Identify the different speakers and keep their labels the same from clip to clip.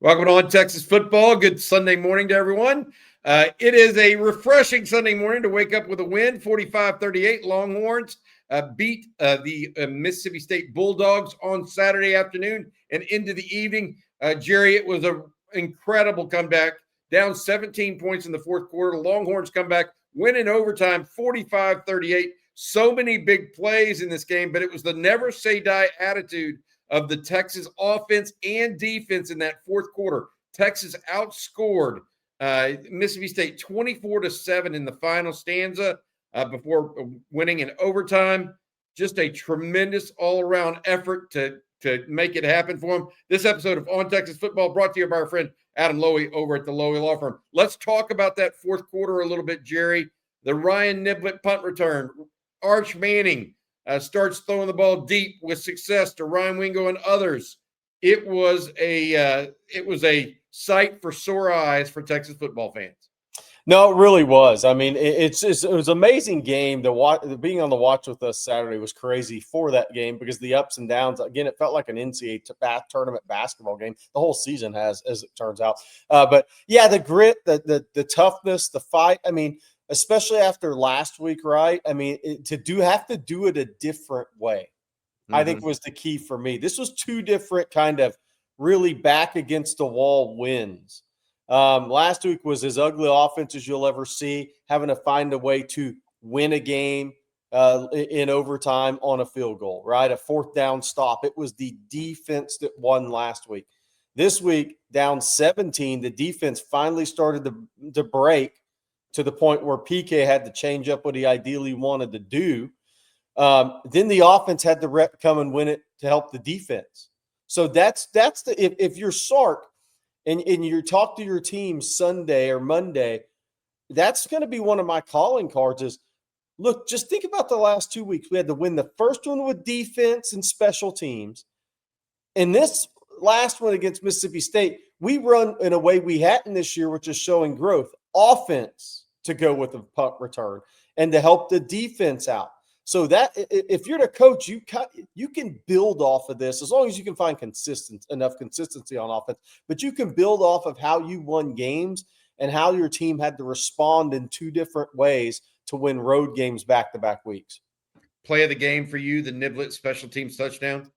Speaker 1: Welcome on Texas football. Good Sunday morning to everyone. It is a refreshing Sunday morning to wake up with a win. 45-38 Longhorns beat the Mississippi State Bulldogs on Saturday afternoon and into the evening. Jerry, it was an incredible comeback. Down 17 points in the fourth quarter. Longhorns come back, win in overtime, 45-38. So many big plays in this game, but it was the never say die attitude of the Texas offense and defense in that fourth quarter. Texas outscored Mississippi State 24-7 in the final stanza before winning in overtime. Just a tremendous all-around effort to make it happen for them. This episode of On Texas Football brought to you by our friend Adam Lowy over at the Lowy Law Firm. Let's talk about that fourth quarter a little bit, Jerry. The Ryan Niblett punt return. Arch Manning starts throwing the ball deep with success to Ryan Wingo and others. It was a sight for sore eyes for Texas football fans.
Speaker 2: No, it really was. I mean, it was an amazing game. Being on the watch with us Saturday was crazy for that game because the ups and downs. Again, it felt like an NCAA tournament basketball game. The whole season has, as it turns out. But yeah, the grit, the toughness, the fight. I mean, especially after last week, right? I mean, have to do it a different way, I think was the key for me. This was two different kind of really back against the wall wins. Last week was as ugly offense as you'll ever see, having to find a way to win a game in overtime on a field goal, right? A fourth down stop. It was the defense that won last week. This week, down 17, the defense finally started to break to the point where PK had to change up what he ideally wanted to do. Then the offense had the rep come and win it to help the defense. So that's if you're Sark and you talk to your team Sunday or Monday, that's going to be one of my calling cards is, look, just think about the last 2 weeks. We had to win the first one with defense and special teams. And this last one against Mississippi State, we run in a way we hadn't this year, which is showing growth. Offense to go with a punt return and to help the defense out. So that if you're the coach, you can build off of this as long as you can find enough consistency on offense. But you can build off of how you won games and how your team had to respond in two different ways to win road games back-to-back weeks.
Speaker 1: Play of the game for you, the Niblett special teams touchdown?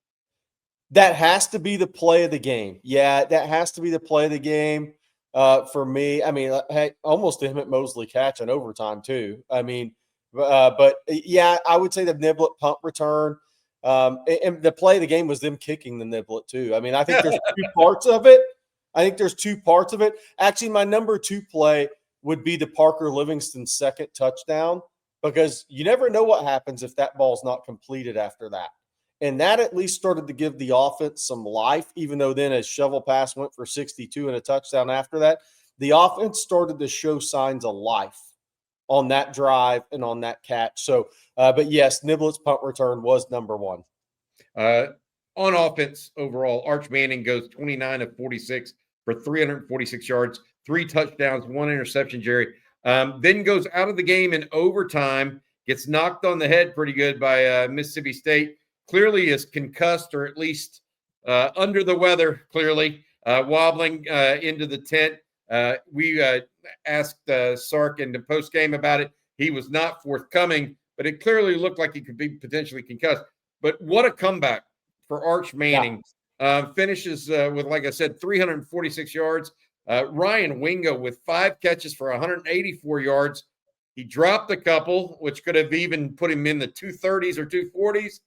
Speaker 2: That has to be the play of the game. Yeah, that has to be the play of the game. For me, I mean, hey, almost the Emmett Mosley catch in overtime too. I mean, but yeah, I would say the Niblett punt return. And the play of the game was them kicking the Niblett too. I mean, I think there's two parts of it. Actually, my number two play would be the Parker Livingston second touchdown because you never know what happens if that ball's not completed after that. And that at least started to give the offense some life, even though then a shovel pass went for 62 and a touchdown after that. The offense started to show signs of life on that drive and on that catch. So, but yes, Niblett's punt return was number one.
Speaker 1: On offense overall, Arch Manning goes 29 of 46 for 346 yards, 3 touchdowns, 1 interception, Jerry. Then goes out of the game in overtime, gets knocked on the head pretty good by Mississippi State. Clearly is concussed or at least under the weather, clearly, wobbling into the tent. We asked Sark in the postgame about it. He was not forthcoming, but it clearly looked like he could be potentially concussed. But what a comeback for Arch Manning. Yeah. Finishes with, like I said, 346 yards. Ryan Wingo with 5 catches for 184 yards. He dropped a couple, which could have even put him in the 230s or 240s.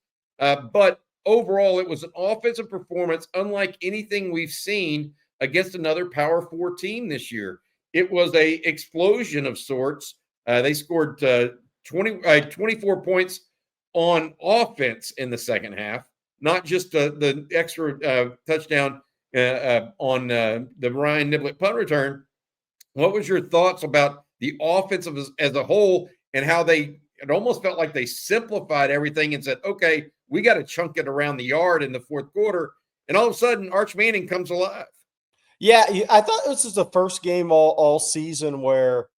Speaker 1: But overall, it was an offensive performance unlike anything we've seen against another Power 4 team this year. It was a explosion of sorts. They scored 24 points on offense in the second half, not just the extra touchdown on the Ryan Niblett punt return. What was your thoughts about the offense as a whole and how it almost felt like they simplified everything and said, okay, we got to chunk it around the yard in the fourth quarter. And all of a sudden, Arch Manning comes alive.
Speaker 2: Yeah, I thought this was the first game all season where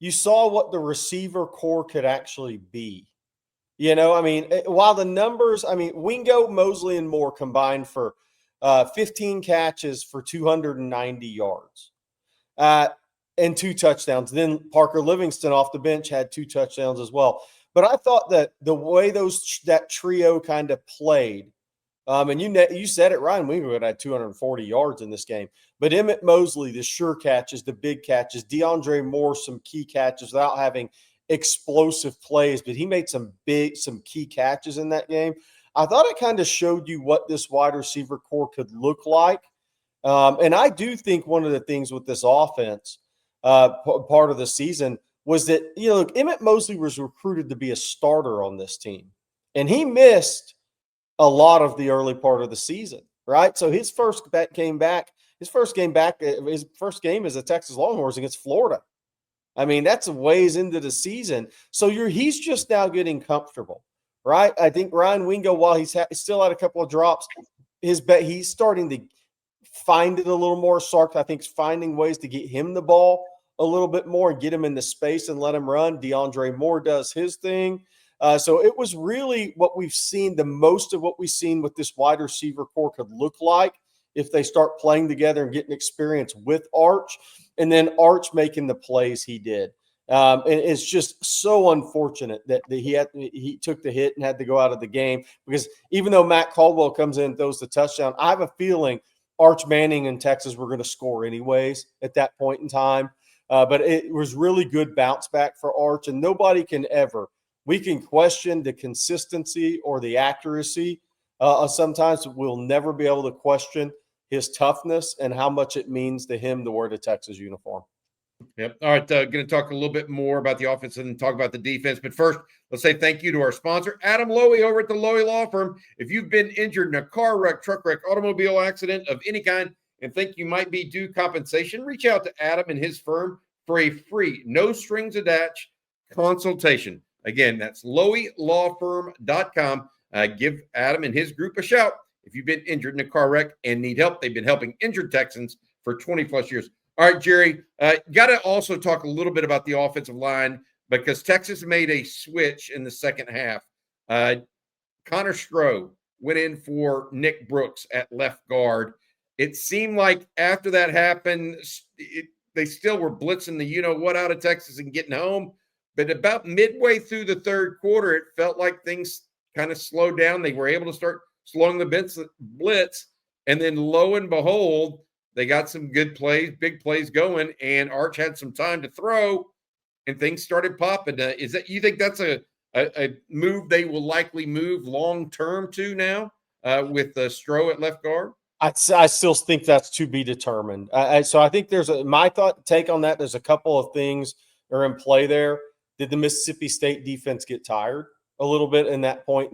Speaker 2: you saw what the receiver core could actually be. You know, I mean, while the numbers, I mean, Wingo, Mosley, and Moore combined for 15 catches for 290 yards and 2 touchdowns. Then Parker Livingston off the bench had 2 touchdowns as well. But I thought that the way that trio kind of played, and you said it, Ryan Wingfield had 240 yards in this game. But Emmett Mosley, the sure catches, the big catches, DeAndre Moore, some key catches without having explosive plays, but he made some key catches in that game. I thought it kind of showed you what this wide receiver core could look like. And I do think one of the things with this offense, part of the season, was that, Emmett Mosley was recruited to be a starter on this team. And he missed a lot of the early part of the season, right? So his first game as a Texas Longhorns against Florida. I mean, that's a ways into the season. So he's just now getting comfortable, right? I think Ryan Wingo, while he's still had a couple of drops, he's starting to find it a little more. Sark, I think, is finding ways to get him the ball a little bit more and get him in the space and let him run. DeAndre Moore does his thing. So it was really what we've seen, the most of what we've seen with this wide receiver core could look like if they start playing together and getting experience with Arch, and then Arch making the plays he did. And it's just so unfortunate that he took the hit and had to go out of the game, because even though Matt Caldwell comes in and throws the touchdown, I have a feeling Arch Manning and Texas were going to score anyways at that point in time. But it was really good bounce back for Arch, and nobody can ever – we can question the consistency or the accuracy. Sometimes we'll never be able to question his toughness and how much it means to him to wear the Texas uniform.
Speaker 1: Yep. All right. Going to talk a little bit more about the offense and talk about the defense. But first, let's say thank you to our sponsor, Adam Lowy over at the Lowy Law Firm. If you've been injured in a car wreck, truck wreck, automobile accident of any kind and think you might be due compensation, reach out to Adam and his firm for a free, no strings attached consultation. Again, that's loweylawfirm.com. Give Adam and his group a shout if you've been injured in a car wreck and need help. They've been helping injured Texans for 20-plus years. All right, Jerry, got to also talk a little bit about the offensive line, because Texas made a switch in the second half. Connor Stroh went in for Nick Brooks at left guard. It seemed like after that happened, they still were blitzing the you-know-what out of Texas and getting home. But about midway through the third quarter, it felt like things kind of slowed down. They were able to start slowing the blitz. And then lo and behold, they got some good plays, big plays going, and Arch had some time to throw, and things started popping. You think that's a move they will likely move long-term to now with Stroh at left guard?
Speaker 2: I still think that's to be determined. So I think there's my take on that. There's a couple of things are in play there. Did the Mississippi State defense get tired a little bit in that point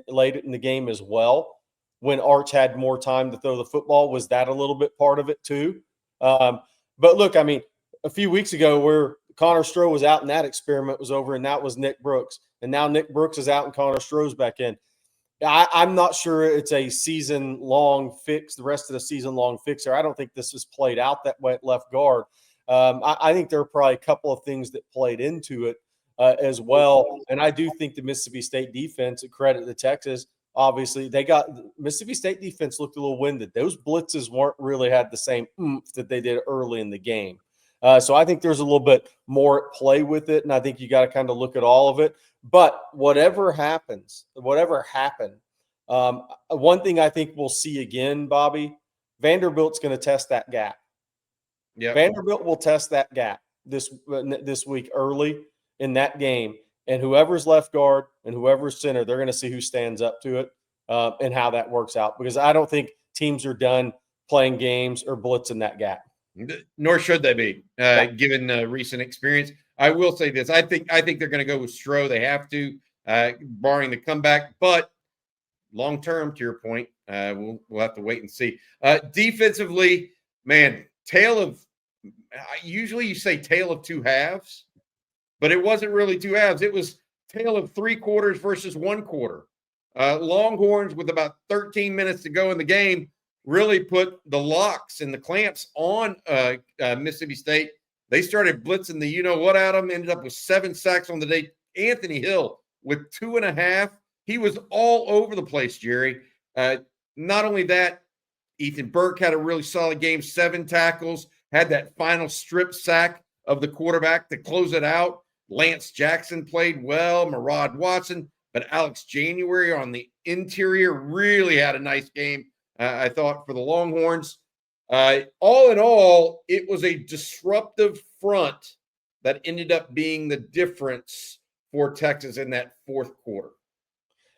Speaker 2: late in the game as well, when Arch had more time to throw the football? Was that a little bit part of it too? But look, I mean, a few weeks ago where Connor Stroh was out and that experiment was over, and that was Nick Brooks. And now Nick Brooks is out and Connor Stroh's back in. I'm not sure it's a season-long fix, the rest of the season-long fixer. I don't think this is played out that way at left guard. I think there are probably a couple of things that played into it as well. And I do think the Mississippi State defense, credit to Texas, obviously Mississippi State defense looked a little winded. Those blitzes weren't really had the same oomph that they did early in the game. So I think there's a little bit more at play with it, and I think you got to kind of look at all of it. But whatever happened, one thing I think we'll see again, Bobby, Vanderbilt's going to test that gap.
Speaker 1: Yeah,
Speaker 2: Vanderbilt will test that gap this week early in that game, and whoever's left guard and whoever's center, they're going to see who stands up to it and how that works out, because I don't think teams are done playing games or blitzing that gap.
Speaker 1: Nor should they be, given recent experience. I will say this: I think they're going to go with Stroh. They have to, barring the comeback. But long term, to your point, we'll have to wait and see. Defensively, man, usually you say tale of two halves, but it wasn't really two halves. It was tale of 3 quarters versus 1 quarter. Longhorns, with about 13 minutes to go in the game, really put the locks and the clamps on Mississippi State. They started blitzing the you-know-what at them, ended up with 7 sacks on the day. Anthony Hill with 2.5. He was all over the place, Jerry. Not only that, Ethan Burke had a really solid game, 7 tackles, had that final strip sack of the quarterback to close it out. Lance Jackson played well, Murad Watson, but Alex January on the interior really had a nice game, I thought, for the Longhorns. All in all, it was a disruptive front that ended up being the difference for Texas in that fourth quarter.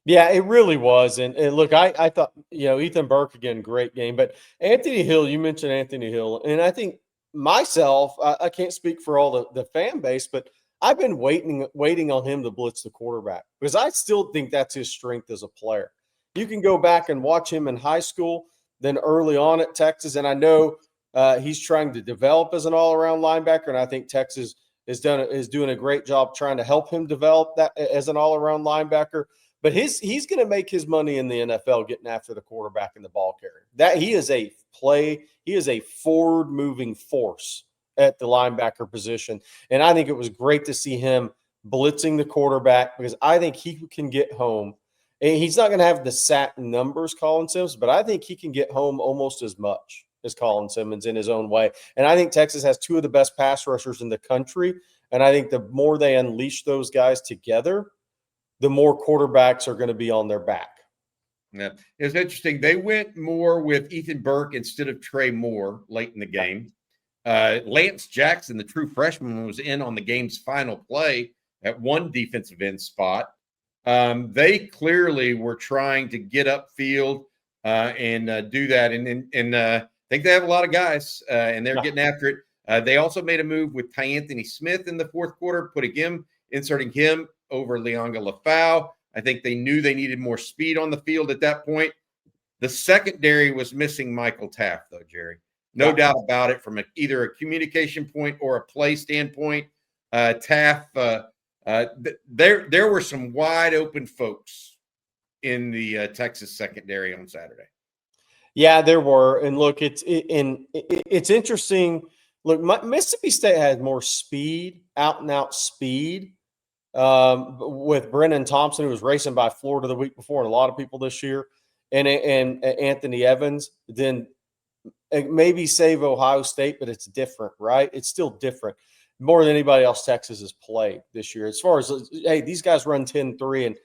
Speaker 2: Yeah, it really was. And look, I thought, Ethan Burke, again, great game. But Anthony Hill, you mentioned Anthony Hill. And I think myself, I can't speak for all the fan base, but I've been waiting on him to blitz the quarterback because I still think that's his strength as a player. You can go back and watch him in high school, then early on at Texas. And I know he's trying to develop as an all-around linebacker. And I think Texas is doing a great job trying to help him develop that as an all-around linebacker. But he's going to make his money in the NFL getting after the quarterback and the ball carrier. That he is a forward-moving force at the linebacker position. And I think it was great to see him blitzing the quarterback because I think he can get home. And he's not going to have the sack numbers, Colin Simmons, but I think he can get home almost as much as Colin Simmons in his own way. And I think Texas has 2 of the best pass rushers in the country. And I think the more they unleash those guys together, the more quarterbacks are going to be on their back.
Speaker 1: Yeah, it was interesting. They went more with Ethan Burke instead of Trey Moore late in the game. Lance Jackson, the true freshman, was in on the game's final play at one defensive end spot. They clearly were trying to get upfield and do that. And I think they have a lot of guys, and they're getting after it. They also made a move with Anthony Smith in the fourth quarter, inserting him over Leonga Lafau. I think they knew they needed more speed on the field at that point. The secondary was missing Michael Taft, though, Jerry. No doubt about it, from either a communication point or a play standpoint. Taft, there were some wide open folks in the Texas secondary on Saturday.
Speaker 2: Yeah, there were. And look, it's interesting. Look, Mississippi State had more speed, out-and-out speed, with Brennan Thompson, who was racing by Florida the week before, and a lot of people this year, and Anthony Evans, then maybe save Ohio State, but it's different, right? It's still different. More than anybody else Texas has played this year. As far as, hey, these guys run 10-3, and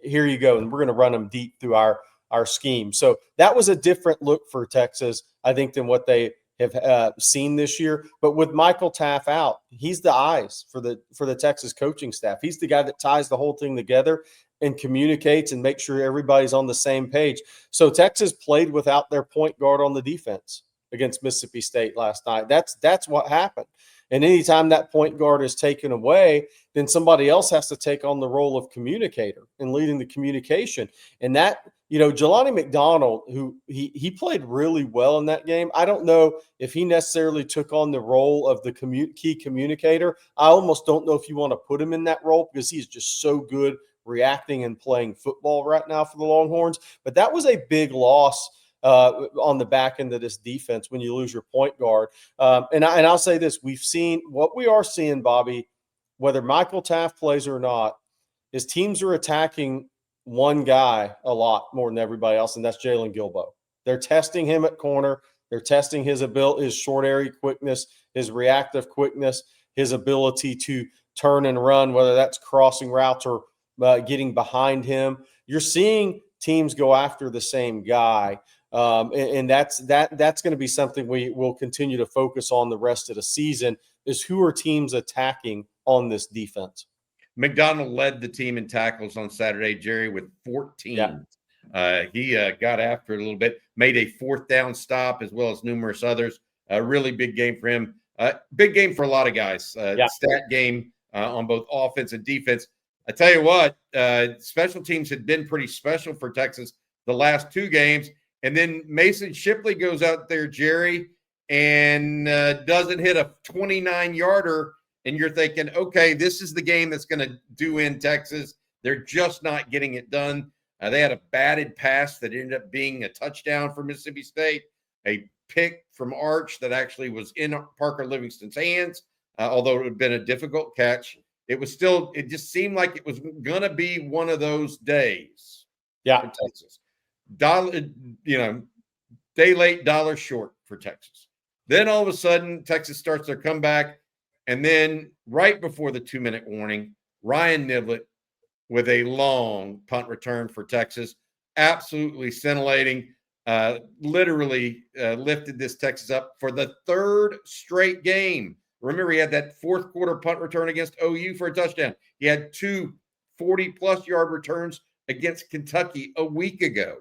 Speaker 2: here you go, and we're going to run them deep through our scheme. So that was a different look for Texas, I think, than what they have seen this year. But with Michael Taft out, he's the eyes for the Texas coaching staff. He's the guy that ties the whole thing together and communicates and makes sure everybody's on the same page. So Texas played without their point guard on the defense against Mississippi State last night. That's what happened. And anytime that point guard is taken away, then somebody else has to take on the role of communicator and leading the communication. And that, Jelani McDonald, who he played really well in that game. I don't know if he necessarily took on the role of the key communicator. I almost don't know if you want to put him in that role because he's just so good reacting and playing football right now for the Longhorns. But that was a big loss on the back end of this defense when you lose your point guard. And I'll say this, what we are seeing, Bobby, whether Michael Taft plays or not, is teams are attacking one guy a lot more than everybody else, and that's Jalen Gilbo. They're testing him at corner. They're testing his ability, his short area quickness, his reactive quickness, his ability to turn and run, whether that's crossing routes or getting behind him. You're seeing teams go after the same guy. And that's going to be something we will continue to focus on the rest of the season, is who are teams attacking on this defense.
Speaker 1: McDonald led the team in tackles on Saturday, Jerry, with 14. Yeah. He got after it a little bit, made a fourth down stop as well as numerous others. A really big game for him. Big game for a lot of guys. Stat game on both offense and defense. I tell you what, special teams had been pretty special for Texas the last 2 games. And then Mason Shipley goes out there, Jerry, and doesn't hit a 29-yarder. And you're thinking, okay, this is the game that's going to do in Texas. They're just not getting it done. They had a batted pass that ended up being a touchdown for Mississippi State, a pick from Arch that actually was in Parker Livingston's hands, although it would have been a difficult catch. It just seemed like it was going to be one of those days for Texas. day late, dollar short for Texas. Then all of a sudden, Texas starts their comeback. And then right before the 2-minute warning, Ryan Niblett with a long punt return for Texas, absolutely scintillating, literally lifted this Texas up for the third straight game. Remember, he had that fourth quarter punt return against OU for a touchdown. He had 2 40-plus yard returns against Kentucky a week ago.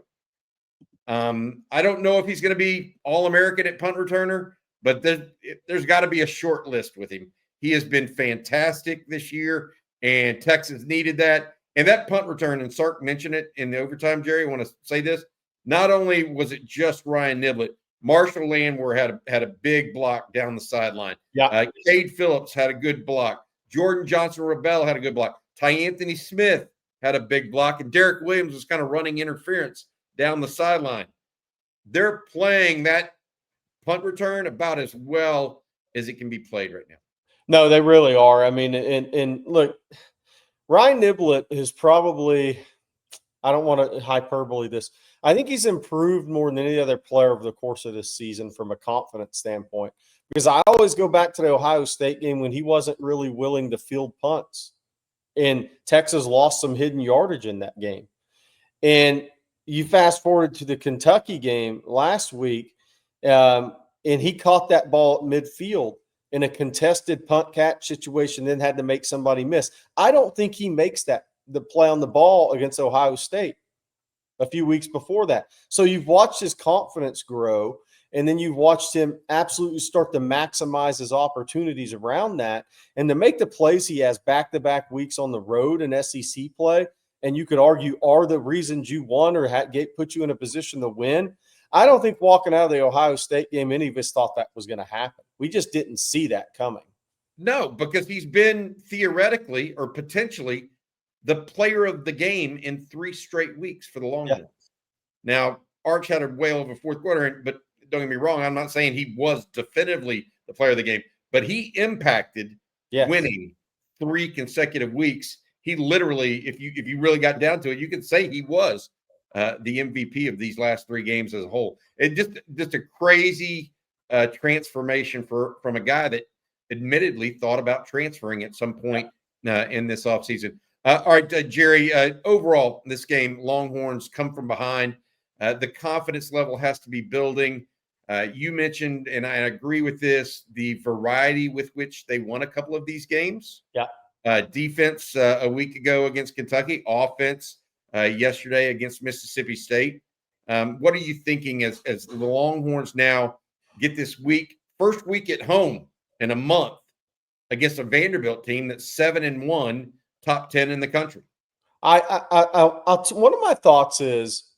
Speaker 1: I don't know if he's going to be All-American at punt returner, but there's got to be a short list with him. He has been fantastic this year, and Texas needed that. And that punt return, and Sark mentioned it in the overtime, Jerry, I want to say this. Not only was it just Ryan Niblett, Marshall Landwehr had a big block down the sideline.
Speaker 2: Yeah.
Speaker 1: Cade Phillips had a good block. Jordan Johnson-Rebel had a good block. Ty Anthony Smith had a big block, and Derek Williams was kind of running interference down the sideline. They're playing that punt return about as well as it can be played right now.
Speaker 2: No, they really are. I mean, and look, Ryan Niblett is probably, I don't want to hyperbole this. I think he's improved more than any other player over the course of this season from a confidence standpoint. Because I always go back to the Ohio State game when he wasn't really willing to field punts. And Texas lost some hidden yardage in that game. And you fast forward to the Kentucky game last week, and he caught that ball at midfield in a contested punt catch situation, then had to make somebody miss. I don't think he makes the play on the ball against Ohio State a few weeks before that. So you've watched his confidence grow, and then you've watched him absolutely start to maximize his opportunities around that. And to make the plays he has back-to-back weeks on the road in SEC play, and you could argue are the reasons you won or put you in a position to win. I don't think walking out of the Ohio State game, any of us thought that was going to happen. We just didn't see that coming.
Speaker 1: No, because he's been theoretically or potentially the player of the game in 3 straight weeks for the Longhorns. Yeah. Now, Arch had a whale of a fourth quarter, but don't get me wrong, I'm not saying he was definitively the player of the game, but he impacted winning 3 consecutive weeks. He literally, if you really got down to it, you could say he was the MVP of these last 3 games as a whole. It just a crazy transformation from a guy that admittedly thought about transferring at some point in this offseason. All right, Jerry, overall, this game, Longhorns come from behind. The confidence level has to be building. You mentioned, and I agree with this, the variety with which they won a couple of these games.
Speaker 2: Yeah.
Speaker 1: Defense a week ago against Kentucky, offense yesterday against Mississippi State. What are you thinking as the Longhorns now get this first week at home in a month against a Vanderbilt team that's 7-1, top 10 in the country?
Speaker 2: One of my thoughts is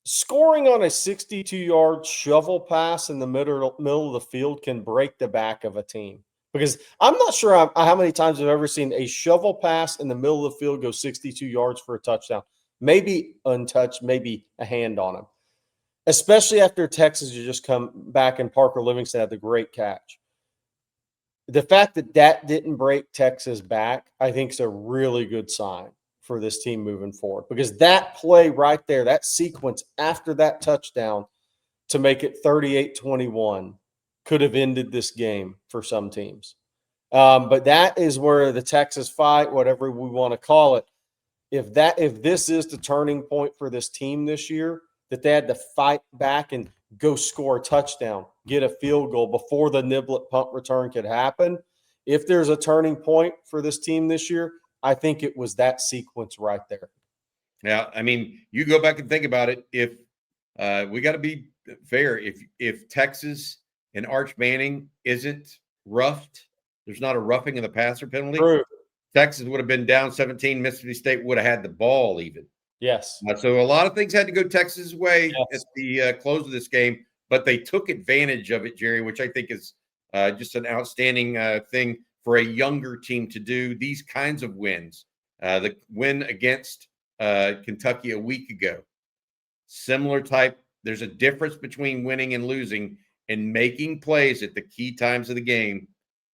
Speaker 2: scoring on a 62-yard shovel pass in the middle of the field can break the back of a team. Because I'm not sure how many times I've ever seen a shovel pass in the middle of the field go 62 yards for a touchdown. Maybe untouched, maybe a hand on him. Especially after Texas had just come back and Parker Livingston had the great catch. The fact that didn't break Texas back, I think, is a really good sign for this team moving forward. Because that play right there, that sequence after that touchdown to make it 38-21 could have ended this game for some teams. But that is where the Texas fight, whatever we want to call it, if this is the turning point for this team this year, that they had to fight back and go score a touchdown, get a field goal before the Niblett punt return could happen. If there's a turning point for this team this year, I think it was that sequence right there.
Speaker 1: Yeah, I mean, you go back and think about it. If we got to be fair, if Texas and Arch Manning isn't roughed, there's not a roughing of the passer penalty.
Speaker 2: True.
Speaker 1: Texas would have been down 17. Mississippi State would have had the ball even.
Speaker 2: Yes.
Speaker 1: So a lot of things had to go Texas' way at the close of this game, but they took advantage of it, Jerry, which I think is just an outstanding thing for a younger team to do. These kinds of wins. The win against Kentucky a week ago, similar type. There's a difference between winning and losing, and making plays at the key times of the game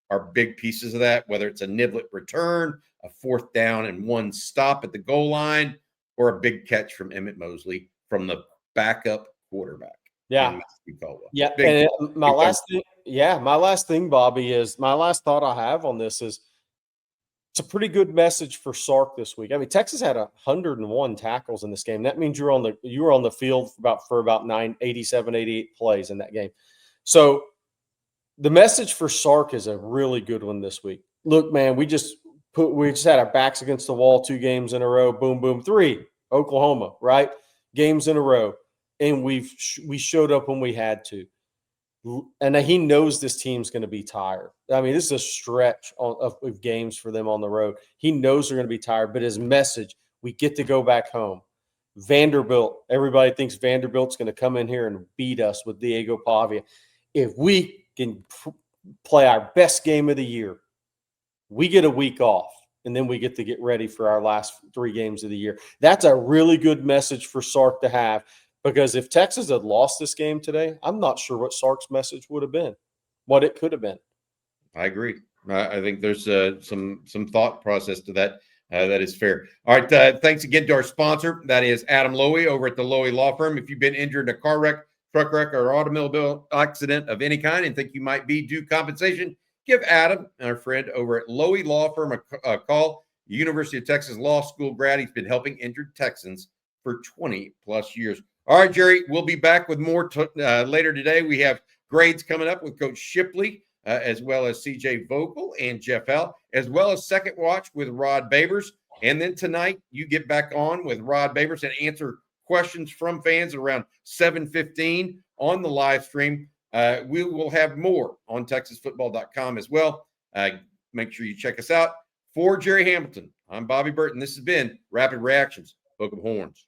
Speaker 1: are big pieces of that, whether it's a Niblett return, a 4th down and 1 stop at the goal line, or a big catch from Emmett Mosley from the backup quarterback.
Speaker 2: Yeah.
Speaker 1: Caldwell.
Speaker 2: Yeah.
Speaker 1: Big,
Speaker 2: And my last thing, Bobby, is my last thought I have on this is it's a pretty good message for Sark this week. I mean, Texas had 101 tackles in this game. That means you were on the field for about 87, 88 plays in that game. So the message for Sark is a really good one this week. Look, man, we just had our backs against the wall 2 games in a row. Boom, boom, 3 Oklahoma, right? Games in a row, and we showed up when we had to. And he knows this team's going to be tired. I mean, this is a stretch of games for them on the road. He knows they're going to be tired, but his message, we get to go back home. Vanderbilt, everybody thinks Vanderbilt's going to come in here and beat us with Diego Pavia. If we can play our best game of the year, we get a week off, and then we get to get ready for our last 3 games of the year. That's a really good message for Sark to have. Because if Texas had lost this game today, I'm not sure what Sark's message would have been, what it could have been.
Speaker 1: I agree. I think there's some thought process to that. That is fair. All right. Thanks again to our sponsor. That is Adam Lowy over at the Lowy Law Firm. If you've been injured in a car wreck, truck wreck, or automobile accident of any kind and think you might be due compensation, give Adam, our friend over at Lowy Law Firm, a call. University of Texas Law School grad. He's been helping injured Texans for 20 plus years. All right, Jerry, we'll be back with more later today. We have grades coming up with Coach Shipley, as well as CJ Vogel and Jeff L., as well as Second Watch with Rod Babers. And then tonight, you get back on with Rod Babers and answer questions from fans around 7:15 on the live stream. We will have more on TexasFootball.com as well. Make sure you check us out. For Gerry Hamilton, I'm Bobby Burton. This has been Rapid Reactions, Book of Horns.